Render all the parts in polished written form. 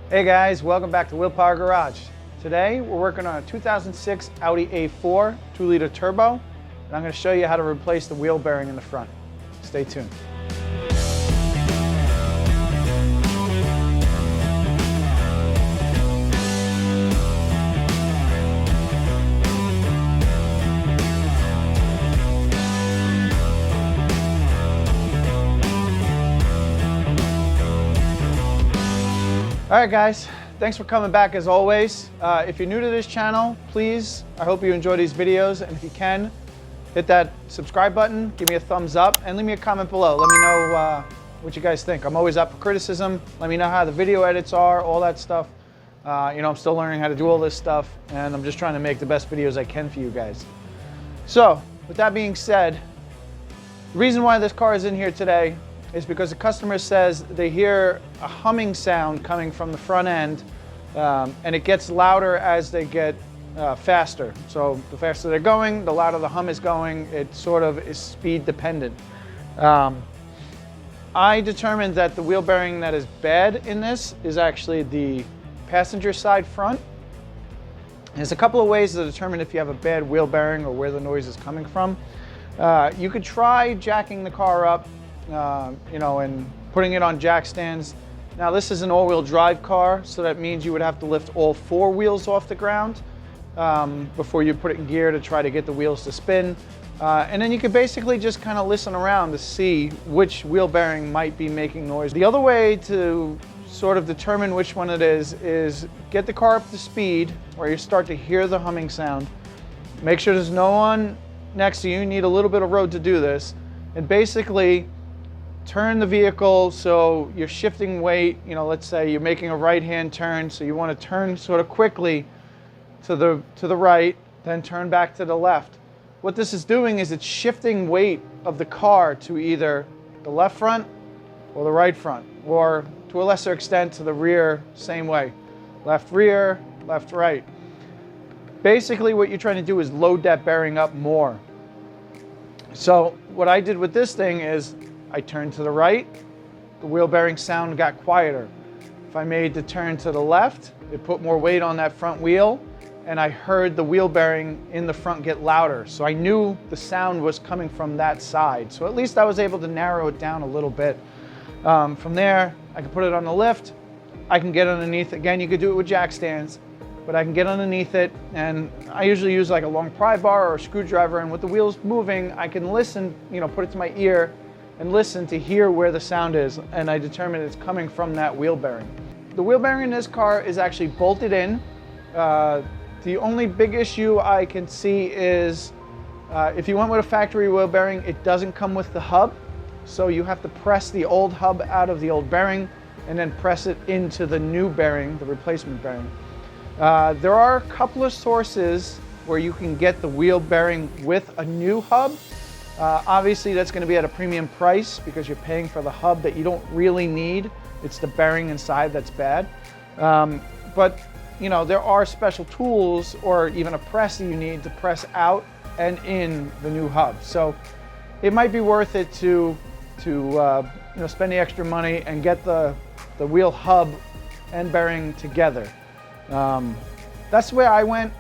Hey guys, welcome back to Wheel Power Garage. Today we're working on a 2006 Audi A4 2-liter turbo, and I'm going to show you how to replace the wheel bearing in the front. Stay tuned. All right guys, thanks for coming back as always. If you're new to this channel, please, I hope you enjoy these videos, and if you can, hit that subscribe button, give me a thumbs up, and leave me a comment below. Let me know what you guys think. I'm always up for criticism. Let me know how the video edits are, all that stuff. I'm still learning how to do all this stuff, and I'm just trying to make the best videos I can for you guys. So, with that being said, the reason why this car is in here today is because the customer says they hear a humming sound coming from the front end, and it gets louder as they get faster. So the faster they're going, the louder the hum is going. It sort of is speed dependent. I determined that the wheel bearing that is bad in this is actually the passenger side front. There's a couple of ways to determine if you have a bad wheel bearing or where the noise is coming from. You could try jacking the car up, and putting it on jack stands. Now this is an all-wheel drive car, so that means you would have to lift all four wheels off the ground before you put it in gear to try to get the wheels to spin. And then you could basically just kind of listen around to see which wheel bearing might be making noise. The other way to sort of determine which one it is get the car up to speed where you start to hear the humming sound. Make sure there's no one next to you. You need a little bit of road to do this. And basically turn the vehicle so you're shifting weight. Let's say you're making a right-hand turn, so you want to turn sort of quickly to the right, then turn back to the left. What this is doing is it's shifting weight of the car to either the left front or the right front, or to a lesser extent to the rear, same way. Left rear, left right. Basically what you're trying to do is load that bearing up more. So what I did with this thing is I turned to the right, the wheel bearing sound got quieter. If I made the turn to the left, it put more weight on that front wheel, and I heard the wheel bearing in the front get louder. So I knew the sound was coming from that side. So at least I was able to narrow it down a little bit. From there, I can put it on the lift. I can get underneath. Again, you could do it with jack stands, but I can get underneath it, and I usually use like a long pry bar or a screwdriver, and with the wheels moving, I can listen, put it to my ear and listen to hear where the sound is, and I determine it's coming from that wheel bearing. The wheel bearing in this car is actually bolted in. The only big issue I can see is if you went with a factory wheel bearing, it doesn't come with the hub, so you have to press the old hub out of the old bearing and then press it into the new bearing, the replacement bearing. There are a couple of sources where you can get the wheel bearing with a new hub. Obviously that's going to be at a premium price because you're paying for the hub that you don't really need. It's the bearing inside that's bad. But there are special tools or even a press that you need to press out and in the new hub. So it might be worth it to spend the extra money and get the wheel hub and bearing together. That's where I went.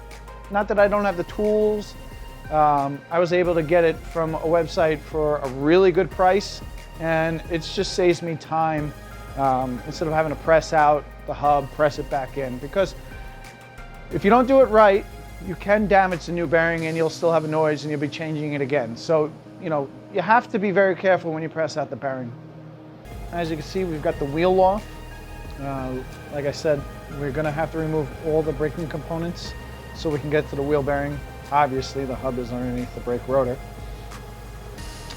Not that I don't have the tools. I was able to get it from a website for a really good price, and it just saves me time instead of having to press out the hub, press it back in. Because if you don't do it right, you can damage the new bearing and you'll still have a noise and you'll be changing it again. So, you have to be very careful when you press out the bearing. As you can see, we've got the wheel off. Like I said, we're going to have to remove all the braking components so we can get to the wheel bearing. Obviously, the hub is underneath the brake rotor.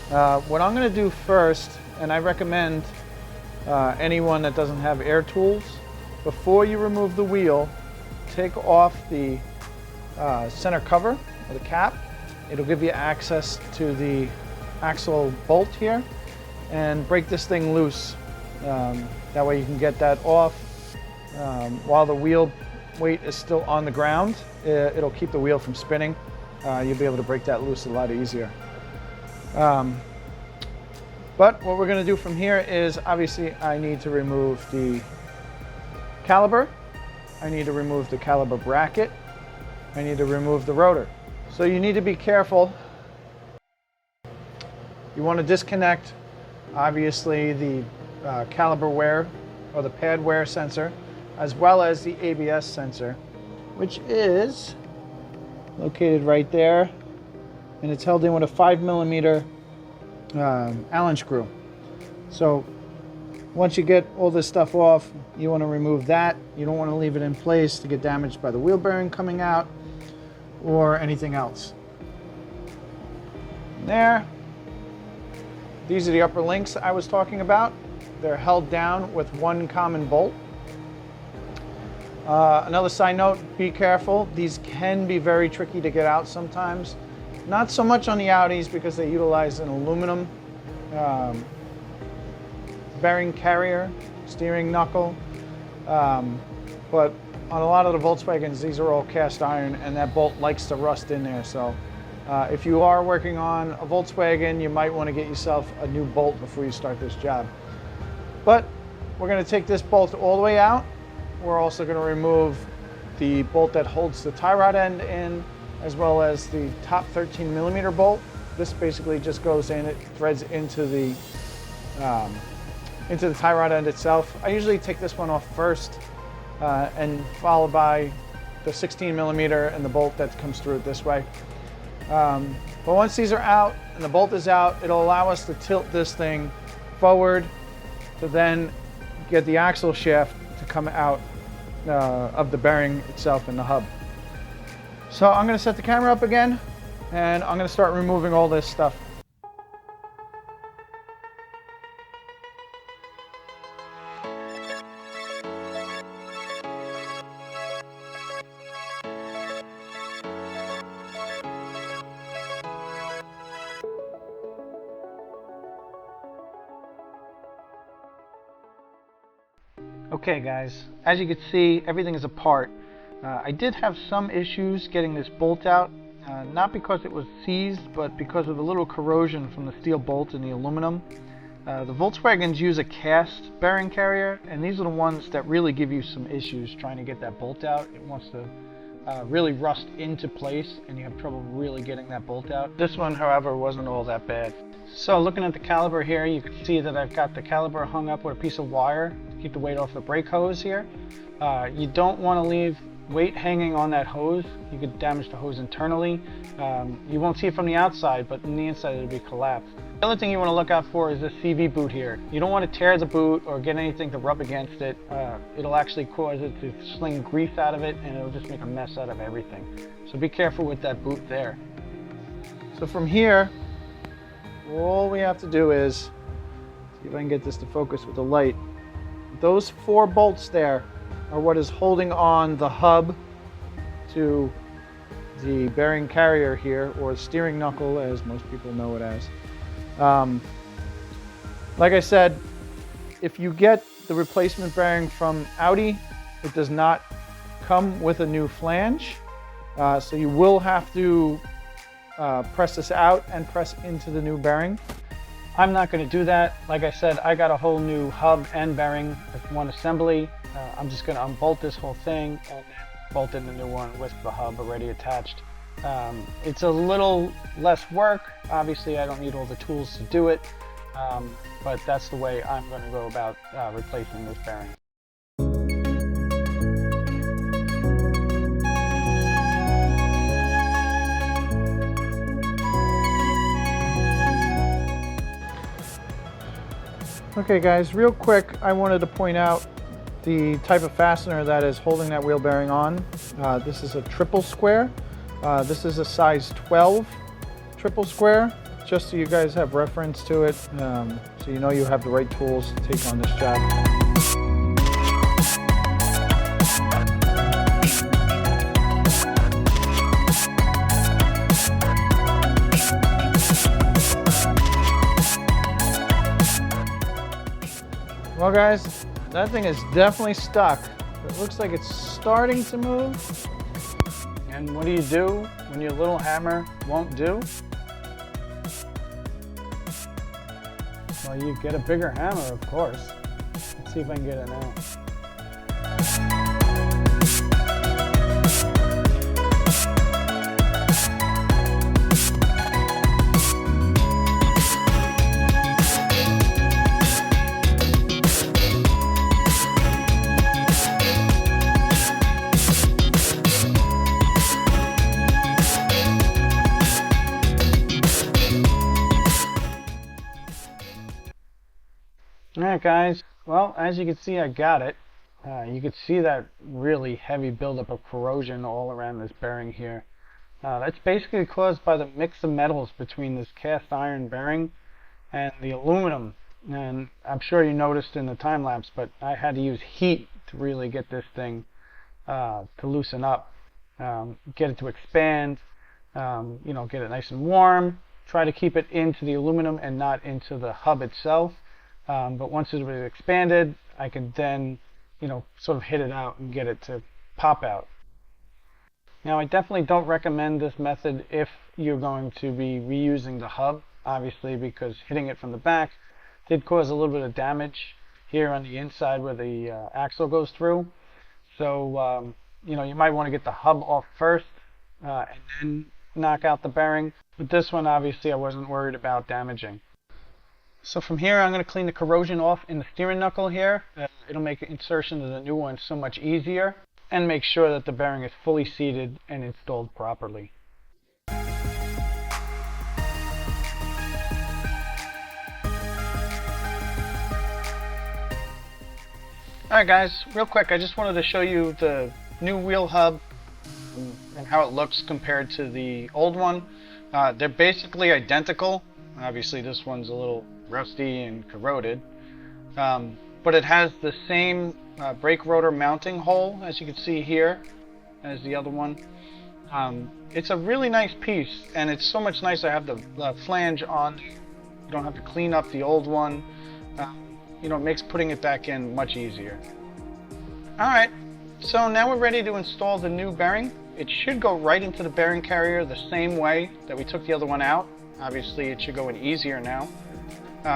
What I'm going to do first, and I recommend anyone that doesn't have air tools, before you remove the wheel, take off the center cover or the cap. It'll give you access to the axle bolt here, and break this thing loose. That way you can get that off while the wheel weight is still on the ground. It'll keep the wheel from spinning. You'll be able to break that loose a lot easier. But what we're going to do from here is, obviously I need to remove the caliper. I need to remove the caliper bracket. I need to remove the rotor. So you need to be careful. You want to disconnect, obviously, the caliper wear or the pad wear sensor, as well as the ABS sensor, which is located right there, and it's held in with a 5mm Allen screw. So once you get all this stuff off, you want to remove that. You don't want to leave it in place to get damaged by the wheel bearing coming out or anything else. There. These are the upper links I was talking about. They're held down with one common bolt. Another side note, be careful. These can be very tricky to get out sometimes. Not so much on the Audis because they utilize an aluminum bearing carrier, steering knuckle. But on a lot of the Volkswagens, these are all cast iron and that bolt likes to rust in there. So if you are working on a Volkswagen, you might want to get yourself a new bolt before you start this job. But we're going to take this bolt all the way out. We're also going to remove the bolt that holds the tie rod end in, as well as the top 13mm bolt. This basically just goes in, it threads into the tie rod end itself. I usually take this one off first and followed by the 16mm and the bolt that comes through it this way. But once these are out and the bolt is out, it'll allow us to tilt this thing forward to then get the axle shaft to come out of the bearing itself in the hub. So I'm going to set the camera up again and I'm going to start removing all this stuff. Okay guys, as you can see, everything is apart. I did have some issues getting this bolt out, not because it was seized, but because of a little corrosion from the steel bolt and the aluminum. The Volkswagens use a cast bearing carrier, and these are the ones that really give you some issues trying to get that bolt out. It wants to really rust into place, and you have trouble really getting that bolt out. This one, however, wasn't all that bad. So looking at the caliper here, you can see that I've got the caliper hung up with a piece of wire to keep the weight off the brake hose here. You don't want to leave weight hanging on that hose. You could damage the hose internally. You won't see it from the outside, but in the inside it'll be collapsed. The other thing you want to look out for is this CV boot here. You don't want to tear the boot or get anything to rub against it. It'll actually cause it to sling grease out of it, and it'll just make a mess out of everything. So be careful with that boot there. So from here, all we have to do is, see if I can get this to focus with the light. Those 4 bolts there are what is holding on the hub to the bearing carrier here, or steering knuckle as most people know it as. Like I said, if you get the replacement bearing from Audi, it does not come with a new flange. So you will have to press this out and press into the new bearing. I'm not going to do that. Like I said, I got a whole new hub and bearing with one assembly. I'm just going to unbolt this whole thing and bolt in the new one with the hub already attached. It's a little less work. Obviously, I don't need all the tools to do it, but that's the way I'm going to go about replacing this bearing. Okay guys, real quick, I wanted to point out the type of fastener that is holding that wheel bearing on. This is a triple square. This is a size 12 triple square, just so you guys have reference to it, so you know you have the right tools to take on this job. Well guys, that thing is definitely stuck. It looks like it's starting to move. And what do you do when your little hammer won't do? Well, you get a bigger hammer, of course. Let's see if I can get it now. Alright guys, well, as you can see, I got it. You can see that really heavy buildup of corrosion all around this bearing here. That's basically caused by the mix of metals between this cast iron bearing and the aluminum. And I'm sure you noticed in the time lapse, but I had to use heat to really get this thing to loosen up, get it to expand, get it nice and warm, try to keep it into the aluminum and not into the hub itself. But once it was expanded, I could then, sort of hit it out and get it to pop out. Now, I definitely don't recommend this method if you're going to be reusing the hub, obviously, because hitting it from the back did cause a little bit of damage here on the inside where the axle goes through. So, you might want to get the hub off first and then knock out the bearing. But this one, obviously, I wasn't worried about damaging. So from here, I'm going to clean the corrosion off in the steering knuckle here. It'll make insertion of the new one so much easier and make sure that the bearing is fully seated and installed properly. Alright guys, real quick, I just wanted to show you the new wheel hub and how it looks compared to the old one. They're basically identical. Obviously this one's a little rusty and corroded, but it has the same brake rotor mounting hole, as you can see here, as the other one. It's a really nice piece, and it's so much nicer. I have the flange on. You don't have to clean up the old one. It makes putting it back in much easier. Alright, so now we're ready to install the new bearing. It should go right into the bearing carrier the same way that we took the other one out. Obviously it should go in easier now.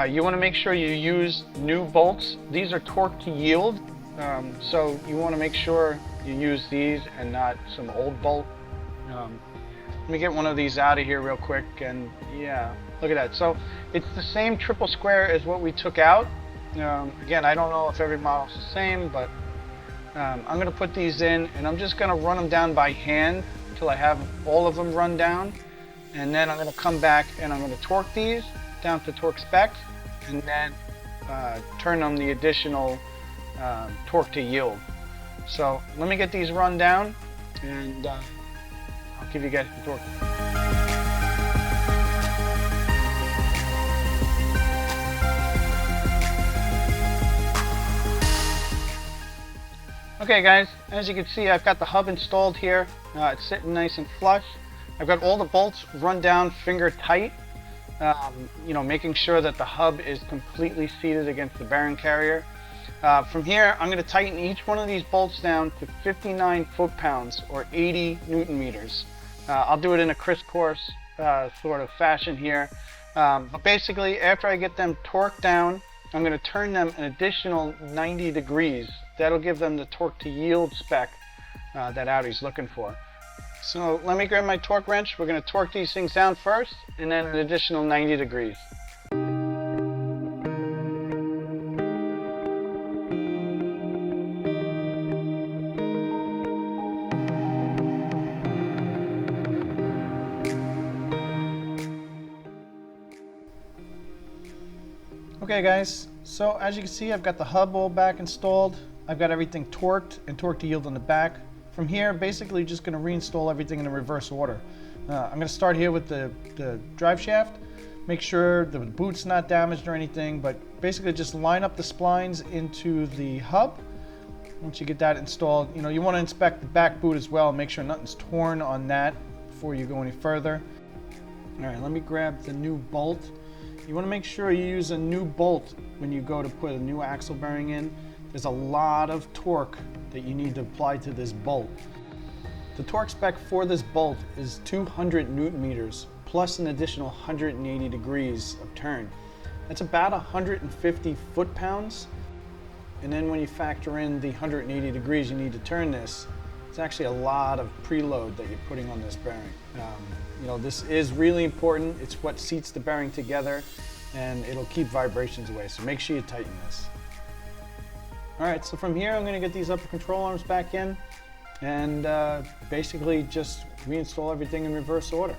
You want to make sure you use new bolts. These are torque to yield, so you want to make sure you use these and not some old bolt. Let me get one of these out of here real quick, and yeah, look at that. So it's the same triple square as what we took out. Again, I don't know if every model's the same, but I'm going to put these in, and I'm just going to run them down by hand until I have all of them run down. And then I'm going to come back and I'm going to torque these down to torque specs, and then turn on the additional torque to yield. So let me get these run down, and I'll give you guys the torque. Okay guys, as you can see, I've got the hub installed here. It's sitting nice and flush. I've got all the bolts run down finger tight, making sure that the hub is completely seated against the bearing carrier. From here, I'm going to tighten each one of these bolts down to 59 foot-pounds or 80 Newton meters. I'll do it in a crisscross sort of fashion here. But basically, after I get them torqued down, I'm going to turn them an additional 90 degrees. That'll give them the torque to yield spec that Audi's looking for. So let me grab my torque wrench. We're going to torque these things down first, and then an additional 90 degrees. Okay guys, so as you can see, I've got the hub all back installed. I've got everything torqued and torque to yield on the back. From here, basically just going to reinstall everything in a reverse order. I'm going to start here with the drive shaft. Make sure the boot's not damaged or anything, but basically just line up the splines into the hub. Once you get that installed, you want to inspect the back boot as well and make sure nothing's torn on that before you go any further. All right, let me grab the new bolt. You want to make sure you use a new bolt when you go to put a new axle bearing in. There's a lot of torque that you need to apply to this bolt. The torque spec for this bolt is 200 Newton meters plus an additional 180 degrees of turn. That's about 150 foot-pounds. And then when you factor in the 180 degrees you need to turn this, it's actually a lot of preload that you're putting on this bearing. You know, this is really important. It's what seats the bearing together, and it'll keep vibrations away. So make sure you tighten this. All right, so from here, I'm gonna get these upper control arms back in and basically just reinstall everything in reverse order.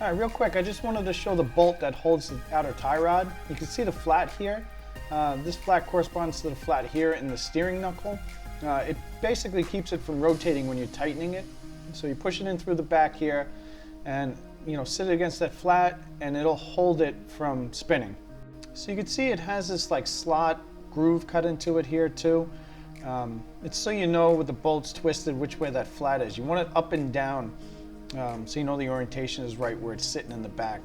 All right, real quick, I just wanted to show the bolt that holds the outer tie rod. You can see the flat here. This flat corresponds to the flat here in the steering knuckle. It basically keeps it from rotating when you're tightening it. So you push it in through the back here and sit it against that flat and it'll hold it from spinning. So you can see it has this like slot groove cut into it here too. It's so you know with the bolts twisted which way that flat is. You want it up and down. So you know the orientation is right where it's sitting in the back.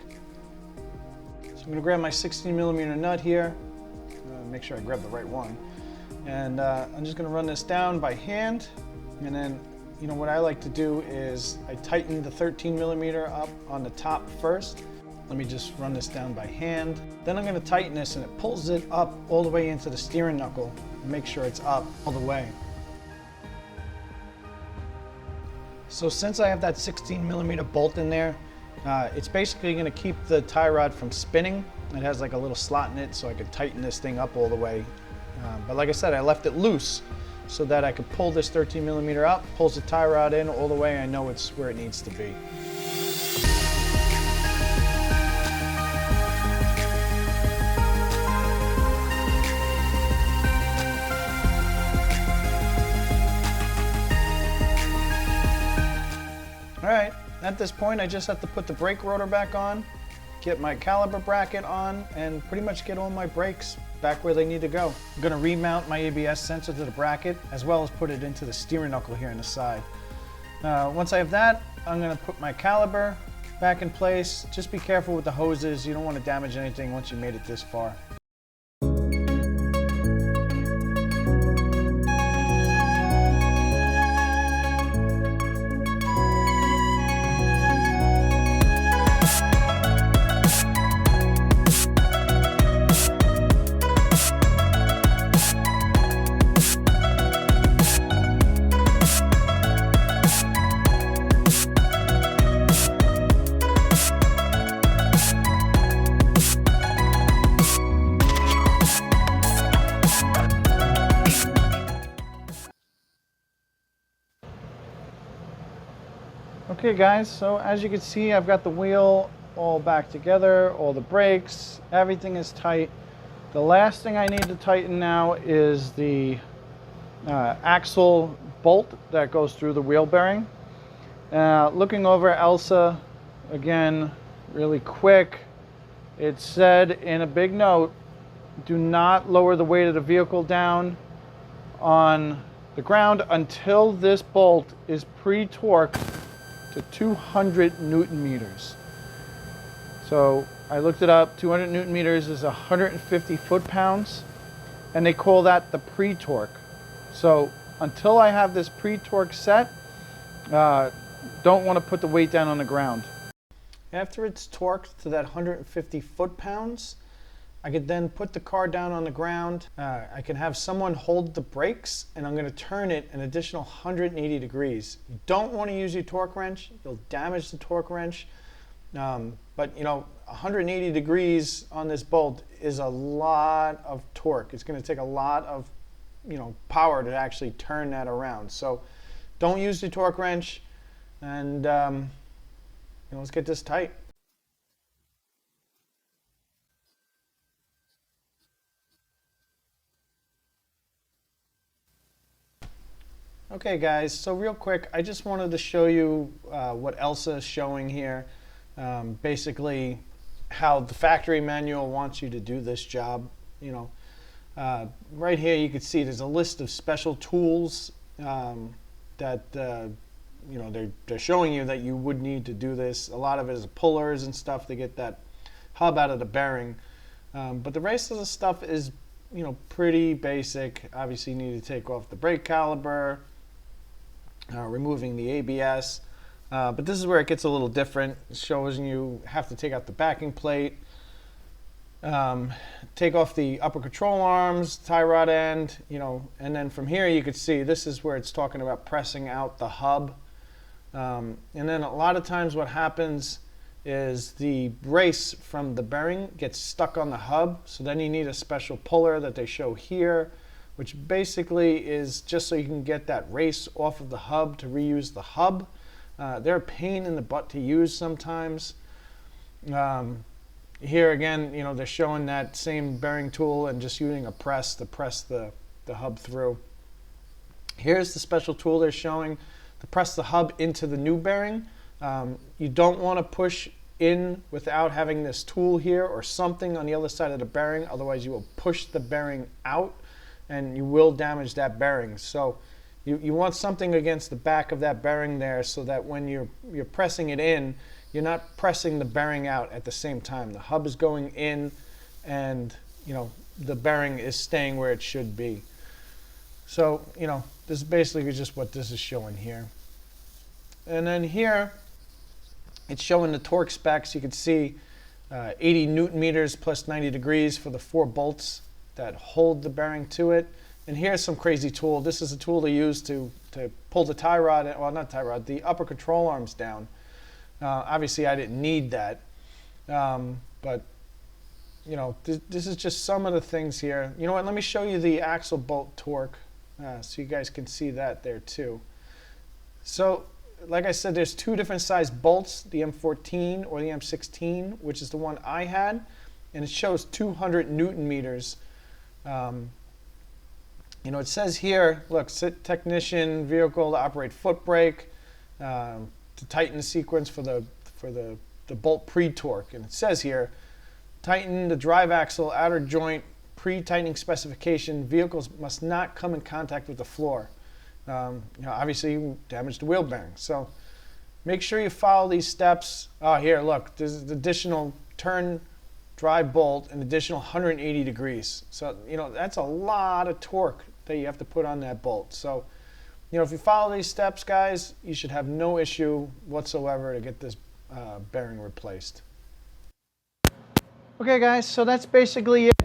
So I'm going to grab my 16mm nut here, make sure I grab the right one, and I'm just going to run this down by hand, and then what I like to do is I tighten the 13mm up on the top first. Let me just run this down by hand. Then I'm going to tighten this and it pulls it up all the way into the steering knuckle and make sure it's up all the way. So since I have that 16mm bolt in there, it's basically going to keep the tie rod from spinning. It has like a little slot in it so I could tighten this thing up all the way. But like I said, I left it loose so that I could pull this 13mm up, pulls the tie rod in all the way. I know it's where it needs to be. All right, at this point, I just have to put the brake rotor back on, get my caliper bracket on, and pretty much get all my brakes back where they need to go. I'm gonna remount my ABS sensor to the bracket, as well as put it into the steering knuckle here on the side. Once I have that, I'm gonna put my caliper back in place. Just be careful with the hoses. You don't wanna damage anything once you made it this far. Okay guys, so as you can see, I've got the wheel all back together, all the brakes, everything is tight. The last thing I need to tighten now is the axle bolt that goes through the wheel bearing. Looking over Elsa, again, really quick, it said in a big note, do not lower the weight of the vehicle down on the ground until this bolt is pre-torqued to 200 Newton meters. So I looked it up, 200 Newton meters is 150 foot-pounds, and they call that the pre-torque. So until I have this pre-torque set, don't want to put the weight down on the ground. After it's torqued to that 150 foot-pounds, I could then put the car down on the ground. I can have someone hold the brakes, and I'm going to turn it an additional 180 degrees. You don't want to use your torque wrench. You'll damage the torque wrench. But 180 degrees on this bolt is a lot of torque. It's going to take a lot of power to actually turn that around. So don't use the torque wrench, and let's get this tight. Okay guys, so real quick, I just wanted to show you what Elsa is showing here. Basically how the factory manual wants you to do this job. Right here you can see there's a list of special tools that they're showing you that you would need to do this. A lot of it is pullers and stuff to get that hub out of the bearing. But the rest of the stuff is, pretty basic. Obviously, you need to take off the brake caliper, removing the ABS. But this is where it gets a little different. It shows you have to take out the backing plate, take off the upper control arms, tie rod end, and then from here you could see this is where it's talking about pressing out the hub. And then a lot of times what happens is the brace from the bearing gets stuck on the hub, so then you need a special puller that they show here, which basically is just so you can get that race off of the hub to reuse the hub. They're a pain in the butt to use sometimes. Here again, they're showing that same bearing tool and just using a press to press the hub through. Here's the special tool they're showing to press the hub into the new bearing. You don't want to push in without having this tool here or something on the other side of the bearing, otherwise you will push the bearing out and you will damage that bearing. So you want something against the back of that bearing there so that when you're pressing it in, you're not pressing the bearing out at the same time. The hub is going in and the bearing is staying where it should be. So this is basically just what this is showing here. And then here it's showing the torque specs. You can see 80 Newton meters plus 90 degrees for the 4 bolts that hold the bearing to it. And here's some crazy tool. This is a tool they use to pull the tie rod, well, not tie rod, the upper control arms down. Obviously I didn't need that, but this is just some of the things here. You know what, let me show you the axle bolt torque so you guys can see that there too. So like I said, there's 2 different size bolts, the M14 or the M16, which is the one I had, and it shows 200 Newton meters. It says here, look, technician vehicle to operate foot brake, to tighten the sequence for the bolt pre-torque. And it says here, tighten the drive axle outer joint pre-tightening specification. Vehicles must not come in contact with the floor. Obviously you damage the wheel bearing. So make sure you follow these steps. Oh, here, look, there's an additional turn drive bolt, an additional 180 degrees. So, that's a lot of torque that you have to put on that bolt. So, if you follow these steps, guys, you should have no issue whatsoever to get this bearing replaced. Okay guys, so that's basically it.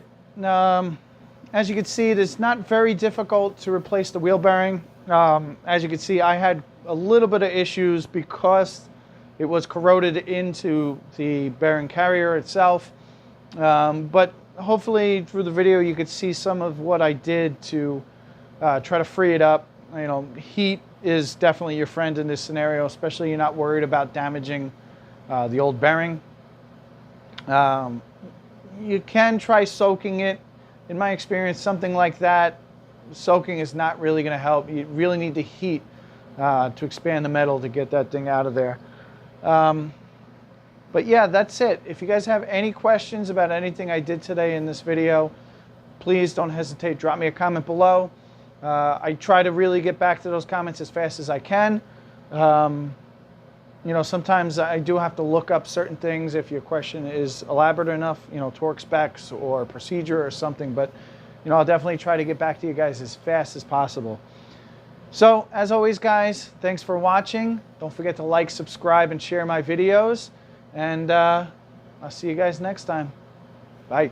As you can see, it's not very difficult to replace the wheel bearing. As you can see, I had a little bit of issues because it was corroded into the bearing carrier itself. But hopefully through the video you could see some of what I did to try to free it up. Heat is definitely your friend in this scenario, especially you're not worried about damaging the old bearing. You can try soaking it. In my experience, something like that, soaking is not really going to help. You really need the heat to expand the metal to get that thing out of there. But yeah, that's it. If you guys have any questions about anything I did today in this video, please don't hesitate. Drop me a comment below. I try to really get back to those comments as fast as I can. Sometimes I do have to look up certain things if your question is elaborate enough, torque specs or procedure or something. But, I'll definitely try to get back to you guys as fast as possible. So, as always, guys, thanks for watching. Don't forget to like, subscribe, and share my videos. And I'll see you guys next time. Bye.